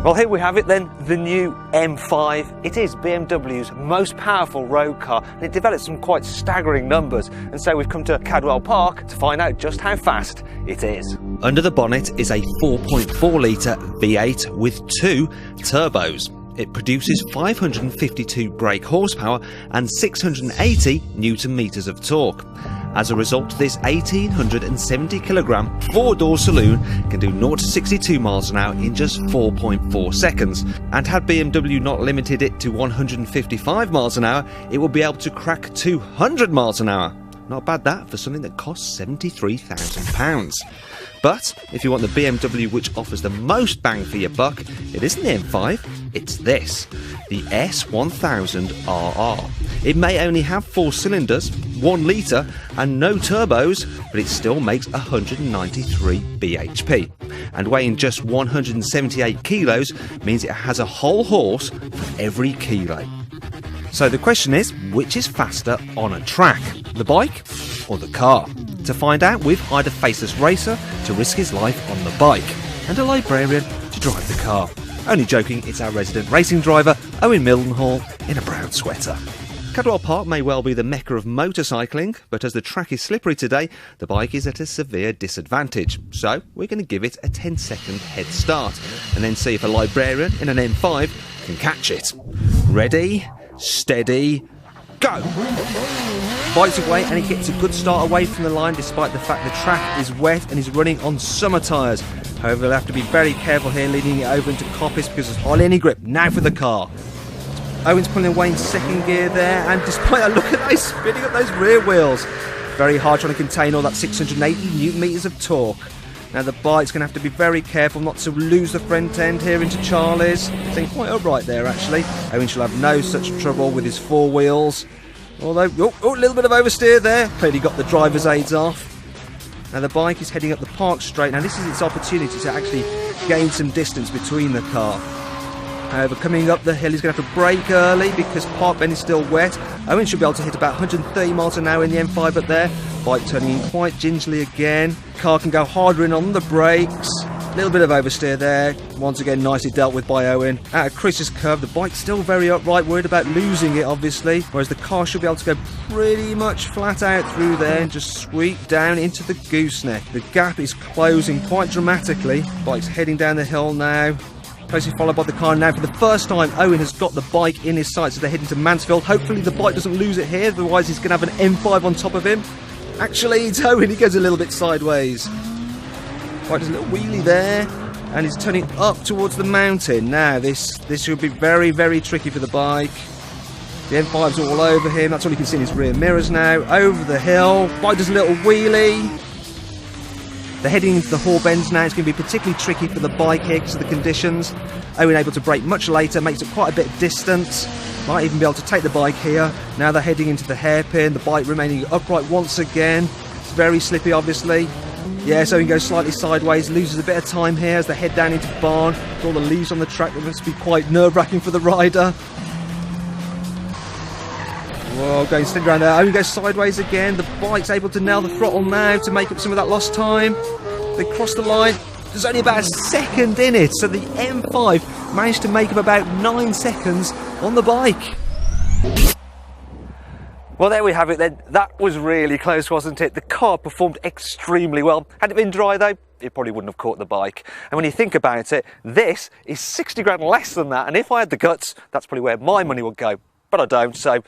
Well, here we have it then, the new M5. It is BMW's most powerful road car, and it developed some quite staggering numbers. And so we've come to Cadwell Park to find out just how fast it is. Under the bonnet is a 4.4 litre V8 with two turbos. It produces 552 brake horsepower and 680 newton meters of torque. As a result, this 1870 kilogram four-door saloon can do 0 to 62 miles an hour in just 4.4 seconds. And had BMW not limited it to 155 miles an hour, it will be able to crack 200 miles an hour. Not bad that for something that costs £73,000. But if you want the BMW which offers the most bang for your buck, it isn't the M5, it's this, the S1000RR. It may only have 4 cylinders, 1 litre and no turbos, but it still makes 193 bhp. And weighing just 178 kilos means it has a whole horse for every kilo. So the question is, which is faster on a track, the bike or the car? To find out, we've hired a faceless racer to risk his life on the bike, and a librarian to drive the car. Only joking, it's our resident racing driver, Owen Mildenhall, in a brown sweater. Cadwell Park may well be the mecca of motorcycling, but as the track is slippery today, the bike is at a severe disadvantage. So we're going to give it a 10-second head start, and then see if a librarian in an M5 can catch it. Ready? Steady, go! Bites away and he gets a good start away from the line despite the fact the track is wet and he's running on summer tyres. However, he'll have to be very careful here leading it over into coppice because there's hardly any grip. Now for the car. Owen's pulling away in second gear there, and despite that, look at that, he's spinning up those rear wheels. Very hard trying to contain all that 680 newton meters of torque. Now the bike's going to have to be very careful not to lose the front end here into Charlie's. It's quite upright there actually. Owen shall have no such trouble with his four wheels. Although, a little bit of oversteer there. Clearly got the driver's aids off. Now the bike is heading up the park straight. Now this is its opportunity to actually gain some distance between the car. However, coming up the hill, he's going to have to brake early because Park Bend is still wet. Owen should be able to hit about 130 miles an hour in the M5 up there. Bike turning in quite gingerly again. Car can go harder in on the brakes. A little bit of oversteer there. Once again, nicely dealt with by Owen. Out of Chris's curve, the bike's still very upright, worried about losing it, obviously. Whereas the car should be able to go pretty much flat out through there and just sweep down into the gooseneck. The gap is closing quite dramatically. Bike's heading down the hill now. Closely followed by the car now. For the first time, Owen has got the bike in his sights as they're heading to Mansfield. Hopefully the bike doesn't lose it here, otherwise he's going to have an M5 on top of him. Actually, it's Owen, he goes a little bit sideways. Bike does a little wheelie there, and he's turning up towards the mountain. Now, this should be very, very tricky for the bike. The M5's all over him, that's all you can see in his rear mirrors now. Over the hill, bike does a little wheelie. They're heading into the Hall Bends now. It's going to be particularly tricky for the bike here because of the conditions. Owen able to brake much later, makes it quite a bit of distance. Might even be able to take the bike here. Now they're heading into the hairpin, the bike remaining upright once again. It's very slippy, obviously. Yeah, so Owen goes slightly sideways, loses a bit of time here as they head down into the barn. With all the leaves on the track, that must be quite nerve-wracking for the rider. Whoa, going steady around there. Owen goes sideways again. The bike's able to nail the throttle now to make up some of that lost time. They cross the line. There's only about a second in it, so the M5 managed to make up about 9 seconds on the bike. Well, there we have it then. That was really close, wasn't it? The car performed extremely well. Had it been dry though, it probably wouldn't have caught the bike. And when you think about it, this is 60 grand less than that. And if I had the guts, that's probably where my money would go. But I don't, so